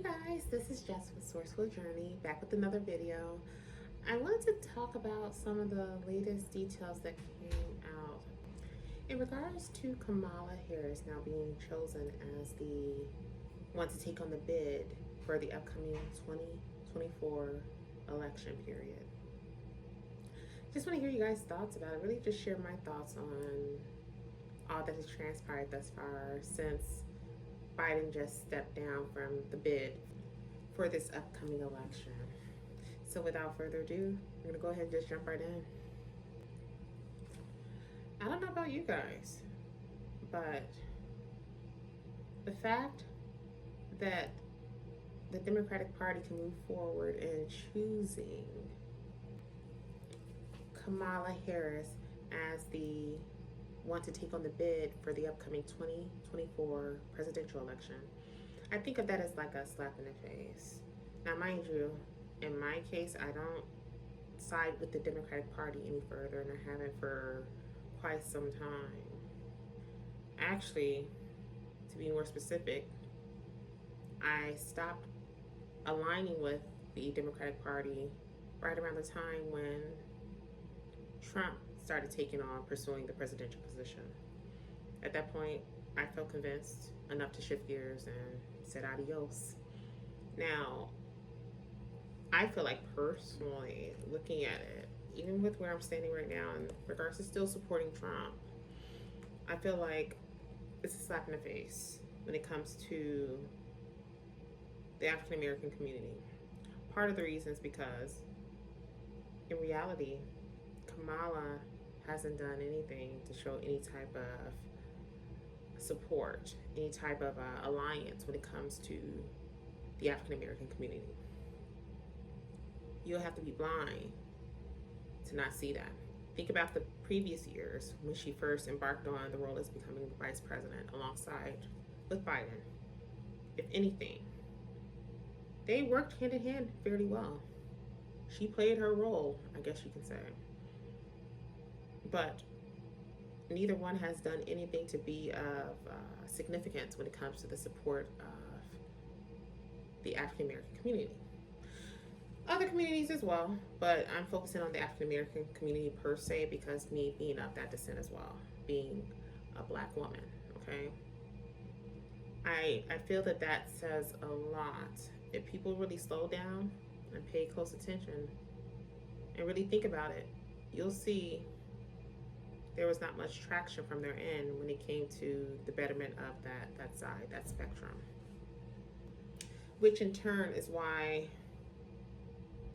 Guys, this is Jess with Sourceful Journey, back with another video. I wanted to talk about some of the latest details that came out in regards to Kamala Harris now being chosen as the one to take on the bid for the upcoming 2024 election period. Just want to hear you guys' thoughts about it. Really just share my thoughts on all that has transpired thus far since Biden just stepped down from the bid for this upcoming election. So without further ado, I'm gonna go ahead and just jump right in. I don't know about you guys, but the fact that the Democratic Party can move forward in choosing Kamala Harris as the one to take on the bid for the upcoming 2024 presidential election, I think of that as like a slap in the face. Now, mind you, in my case, I don't side with the Democratic Party any further, and I haven't for quite some time. Actually, to be more specific, I stopped aligning with the Democratic Party right around the time when Trump started taking on pursuing the presidential position. At that point, I felt convinced enough to shift gears and said adios. Now, I feel like personally, looking at it, even with where I'm standing right now in regards to still supporting Trump, I feel like it's a slap in the face when it comes to the African American community. Part of the reason is because, in reality, Kamala hasn't done anything to show any type of support, any type of alliance when it comes to the African American community. You'll have to be blind to not see that. Think about the previous years when she first embarked on the role as becoming the vice president alongside with Biden. If anything, they worked hand in hand fairly well. She played her role, I guess you can say. But neither one has done anything to be of significance when it comes to the support of the African American community. Other communities as well, but I'm focusing on the African American community per se because me being of that descent as well, being a Black woman, okay? I feel that that says a lot. If people really slow down and pay close attention and really think about it, you'll see there was not much traction from their end when it came to the betterment of that side, that spectrum. Which in turn is why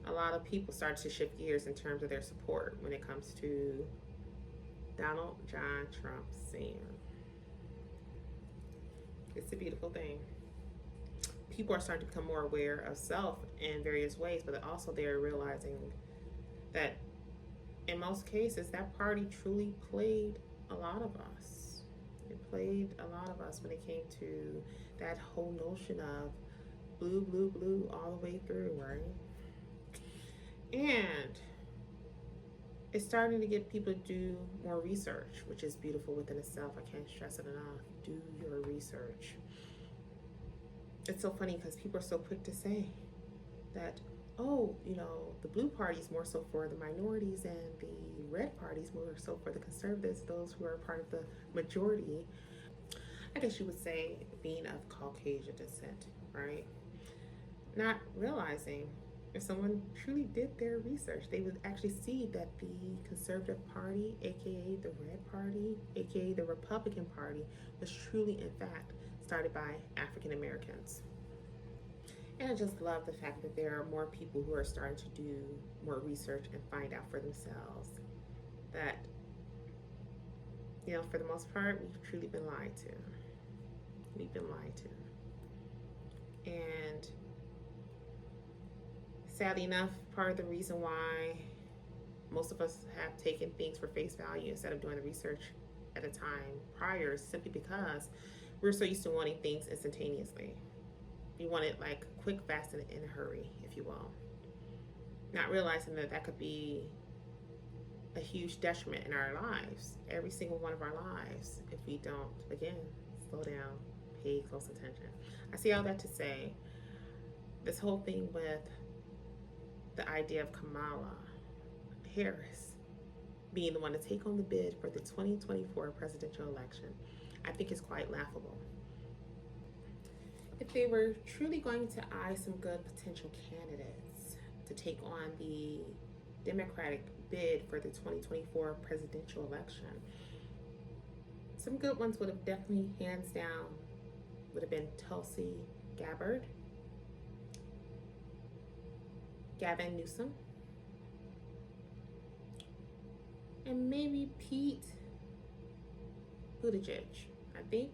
a lot of people start to shift gears in terms of their support when it comes to Donald John Trump Sr. It's a beautiful thing. People are starting to become more aware of self in various ways, but also they're realizing that in most cases, that party truly played a lot of us. It played a lot of us when it came to that whole notion of blue, blue, blue all the way through, right? And it's starting to get people to do more research, which is beautiful within itself. I can't stress it enough. Do your research. It's so funny because people are so quick to say that, oh, you know, the blue party is more so for the minorities and the red party is more so for the conservatives, those who are part of the majority. I guess you would say being of Caucasian descent, right? Not realizing if someone truly did their research, they would actually see that the conservative party, aka the red party, aka the Republican Party, was truly, in fact, started by African Americans. And I just love the fact that there are more people who are starting to do more research and find out for themselves that, you know, for the most part, we've truly been lied to. We've been lied to. And sadly enough, part of the reason why most of us have taken things for face value instead of doing the research at a time prior is simply because we're so used to wanting things instantaneously. We want it like quick, fast, and in a hurry, if you will. Not realizing that that could be a huge detriment in our lives, every single one of our lives, if we don't, again, slow down, pay close attention. I say all that to say, this whole thing with the idea of Kamala Harris being the one to take on the bid for the 2024 presidential election, I think is quite laughable. If they were truly going to eye some good potential candidates to take on the Democratic bid for the 2024 presidential election, some good ones would have definitely, hands down, would have been Tulsi Gabbard, Gavin Newsom, and maybe Pete Buttigieg. I think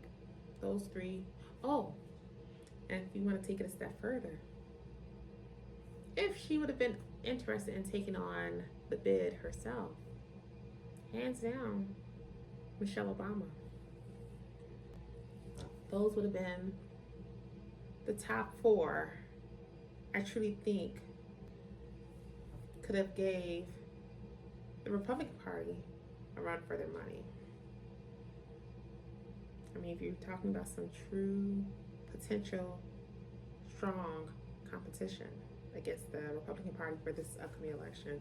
those three. Oh, and if you want to take it a step further, if she would have been interested in taking on the bid herself, hands down, Michelle Obama. Those would have been the top four I truly think could have gave the Republican Party a run for their money. I mean, if you're talking about some true potential strong competition against the Republican Party for this upcoming election,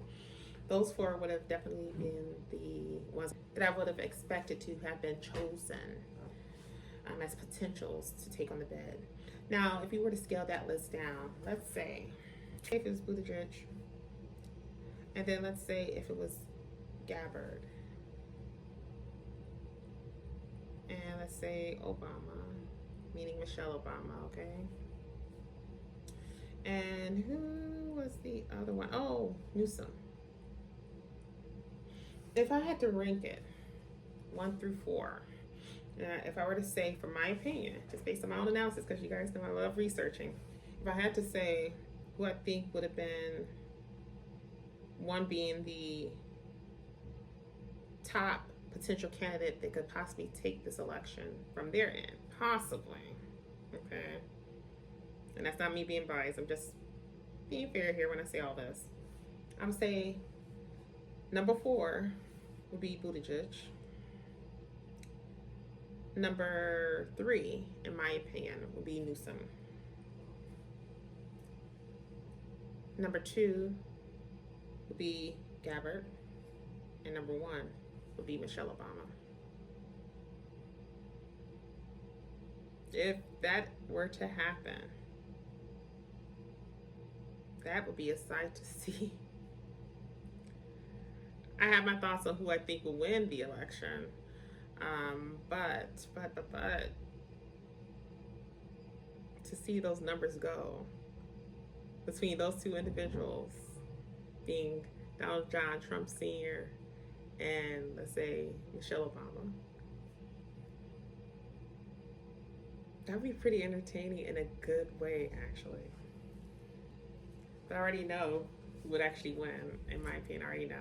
those four would have definitely been the ones that I would have expected to have been chosen as potentials to take on the bid. Now, if you were to scale that list down, let's say if it was Buttigieg, and then let's say if it was Gabbard, and let's say Obama, meaning Michelle Obama, okay? And who was the other one? Oh, Newsom. If I had to rank it 1 through 4, if I were to say, from my opinion, just based on my own analysis, because you guys know I love researching, if I had to say who I think would have been one being the top potential candidate that could possibly take this election from their end, possibly, okay? And that's not me being biased, I'm just being fair here when I say all this. I'm gonna say number 4 would be Buttigieg. Number 3, in my opinion, would be Newsom. Number 2 would be Gabbard. And number 1 would be Michelle Obama. If that were to happen, that would be a sight to see. I have my thoughts on who I think will win the election. But to see those numbers go between those two individuals, being Donald John Trump Sr. and, let's say, Michelle Obama, that would be pretty entertaining in a good way, actually. But I already know who would actually win, in my opinion. I already know.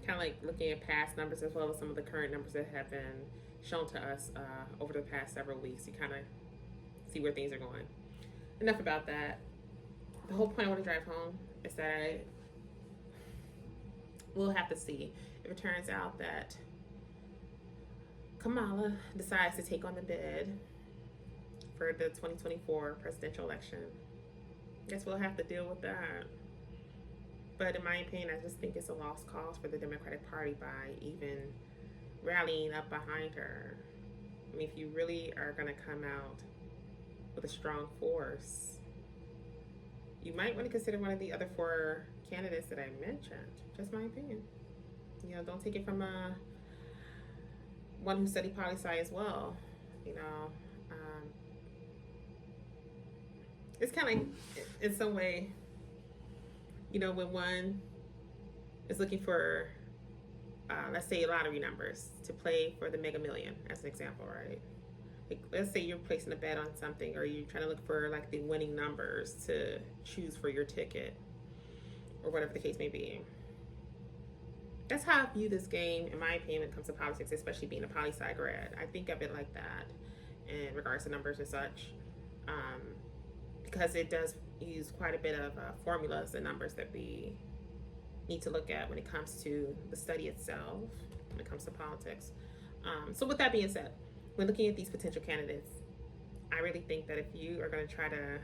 Kind of like looking at past numbers as well as some of the current numbers that have been shown to us over the past several weeks. You kind of see where things are going. Enough about that. The whole point I want to drive home is that we'll have to see if it turns out that Kamala decides to take on the bid for the 2024 presidential election. Guess we'll have to deal with that. But in my opinion, I just think it's a lost cause for the Democratic Party by even rallying up behind her. I mean, if you really are going to come out with a strong force, you might want to consider one of the other 4 candidates that I mentioned. Just my opinion. You know, don't take it from one who studied poli-sci as well. You know, it's kind of like, in some way, you know, when one is looking for, let's say, lottery numbers to play for the Mega Million, as an example, right? Like, let's say you're placing a bet on something, or you're trying to look for like the winning numbers to choose for your ticket, or whatever the case may be. That's how I view this game, in my opinion, when it comes to politics, especially being a poli-sci grad. I think of it like that in regards to numbers and such, because it does use quite a bit of formulas and numbers that we need to look at when it comes to the study itself, when it comes to politics. So with that being said, when looking at these potential candidates, I really think that if you are going to try to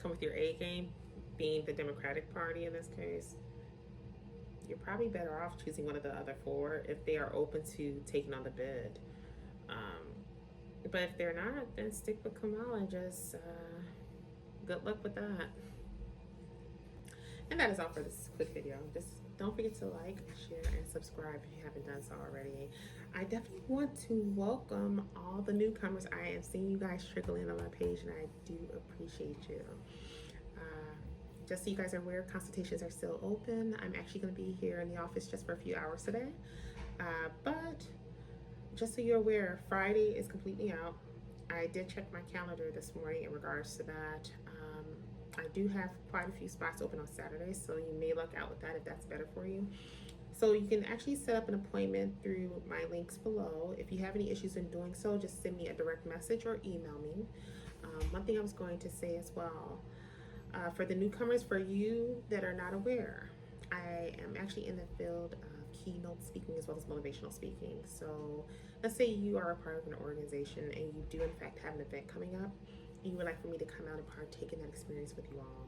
come with your A game, being the Democratic Party in this case, you're probably better off choosing one of the other four if they are open to taking on the bid. But if they're not, then stick with Kamala and just good luck with that. And that is all for this quick video. Just don't forget to like, share, and subscribe if you haven't done so already. I definitely want to welcome all the newcomers. I am seeing you guys trickle in on my page, and I do appreciate you. Just so you guys are aware, consultations are still open. I'm actually going to be here in the office just for a few hours today. But just so you're aware, Friday is completely out. I did check my calendar this morning in regards to that. I do have quite a few spots open on Saturday, so you may luck out with that if that's better for you. So you can actually set up an appointment through my links below. If you have any issues in doing so, just send me a direct message or email me. One thing I was going to say as well, for the newcomers, for you that are not aware, I am actually in the field of keynote speaking as well as motivational speaking. So let's say you are a part of an organization and you do in fact have an event coming up, and you would like for me to come out and partake in that experience with you all.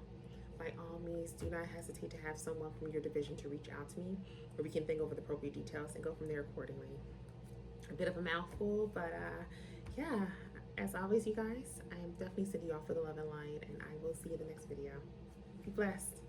By all means, do not hesitate to have someone from your division to reach out to me, where we can think over the appropriate details and go from there accordingly. A bit of a mouthful, but yeah, as always, you guys, I am definitely sending you off with a love and light, and I will see you in the next video. Be blessed.